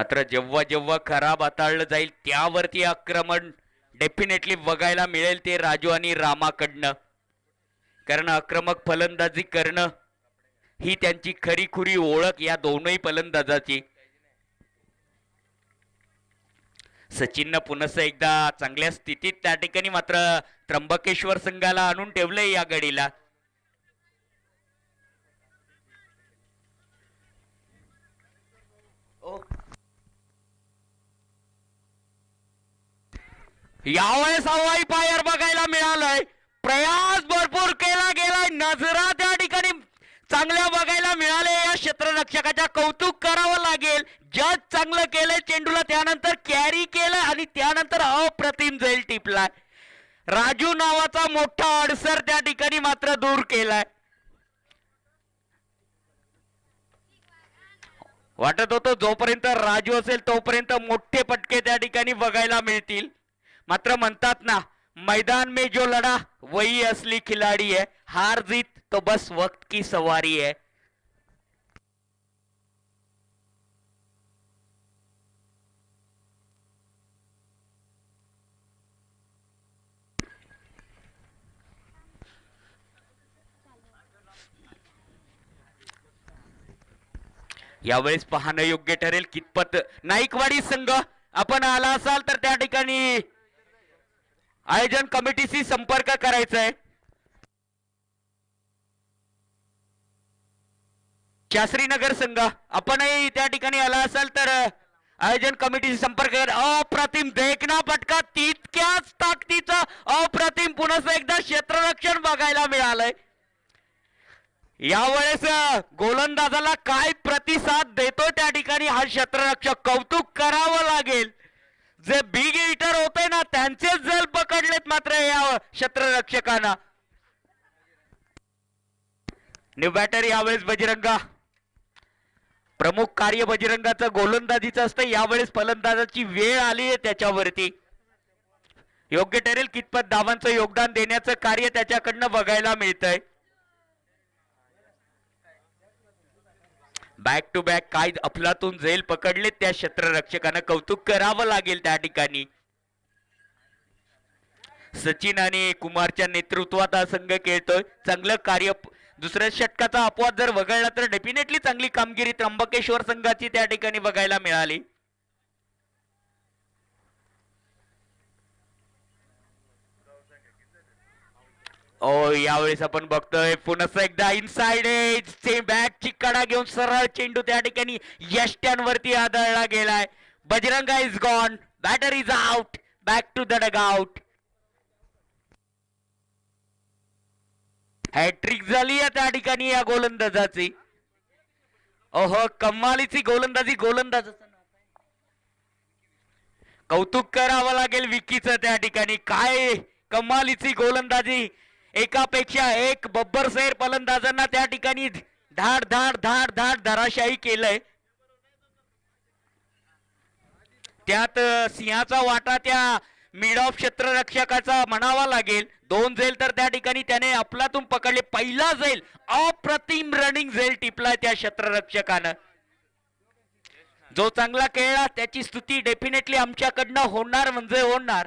मात्र जेव्हा जेव्हा खराब हाताळलं जाईल त्यावरती आक्रमण डेफिनेटली बघायला मिळेल ते राजू आणि रामाकडनं. कारण आक्रमक फलंदाजी करणं ही त्यांची खरीखुरी ओळख या दोनही फलंदाजाची. सचिननं पुन्हा एकदा चांगल्या स्थितीत त्या ठिकाणी मात्र त्र्यंबकेश्वर संघाला आणून ठेवलंय या गडीला. यावेळेस हवाई फायर बघायला मिळालंय. प्रयास भरपूर केला गेलाय. नजरा त्या ठिकाणी चांगल्या बघायला मिळाले. या क्षेत्ररक्षकाच्या कौतुक करावं लागेल. जज चांगलं केलंय चेंडूला, त्यानंतर कॅरी केलं आणि त्यानंतर अप्रतिम झेल टिपलाय. राजू नावाचा मोठा अडसर त्या ठिकाणी मात्र दूर केलाय. वाटत होतं जोपर्यंत राजू असेल तोपर्यंत मोठे पटके त्या ठिकाणी बघायला मिळतील. मात्र म्हणतात ना, मैदान में जो लढा वही असली खिलाडी है, हार जीत तो बस वक्त की सवारी है. यावेळेस पाहणं योग्य ठरेल कितपत नाईकवाडी संघ आपण आला असाल तर त्या ठिकाणी आयोजन कमिटीशी संपर्क करायचा आहे. शास्त्रीनगर संघ आपणही त्या ठिकाणी आला असाल तर आयोजन कमिटीशी संपर्क कर. अप्रतिम देखना पटका, तितक्याच ताकदीचा अप्रतिम पुन्हा एकदा क्षेत्ररक्षण बघायला मिळालंय. यावेळेस गोलंदाजाला काय प्रतिसाद देतो त्या ठिकाणी हा क्षेत्ररक्षक, कौतुक करावं लागेल. जे बिग हिटर होते ना त्यांचेच जल पकडलेत मात्र या क्षेत्ररक्षकांना. न्यू बॅटर यावेळेस बजरंगा. प्रमुख कार्य बजरंगाचं गोलंदाजीचं असतं. यावेळेस फलंदाजाची वेळ आली आहे त्याच्यावरती. योग्य ठरेल कितपत धावांचं योगदान देण्याचं कार्य त्याच्याकडनं बघायला मिळतंय. बॅक टू बॅक काय अफलातून झेल पकडले त्या क्षेत्ररक्षकांना, कौतुक करावं लागेल त्या ठिकाणी. सचिन आणि कुमारच्या नेतृत्वात हा संघ खेळतोय. चांगलं कार्य दुसऱ्या षटकाचा अपवाद जर वगळला तर डेफिनेटली चांगली कामगिरी त्र्यंबकेश्वर संघाची त्या ठिकाणी बघायला मिळाली. यावेळेस आपण बघतोय पुन्हा एकदा इनसाइड एज बॅटची कडा घेऊन सरळ चेंडू त्या ठिकाणी यष्ट्यांवरती आदळला गेलाय. बजरंगा is gone, batter is out, back to the dugout. Hat-trick झाली आहे त्या ठिकाणी या गोलंदाजाची. कमालीची गोलंदाजी. गोलंदाजाचं कौतुक करावं लागेल विकीचं त्या ठिकाणी. काय कमालीची गोलंदाजी. एकापेक्षा एक बब्बरसैर फलंदाजांना त्या ठिकाणी धाड धाड धाड धाड धराशायी केलंय. त्यात सिंहाचा वाटा त्या मिड ऑफ क्षेत्ररक्षकाचा म्हणावा लागेल. 2 झेल तर त्या ठिकाणी त्याने अफलातून पकडले. पहिला झेल अप्रतिम रनिंग झेल टिपलाय त्या क्षेत्ररक्षकानं. जो चांगला खेळला त्याची स्तुती डेफिनेटली आमच्याकडनं होणार म्हणजे होणार.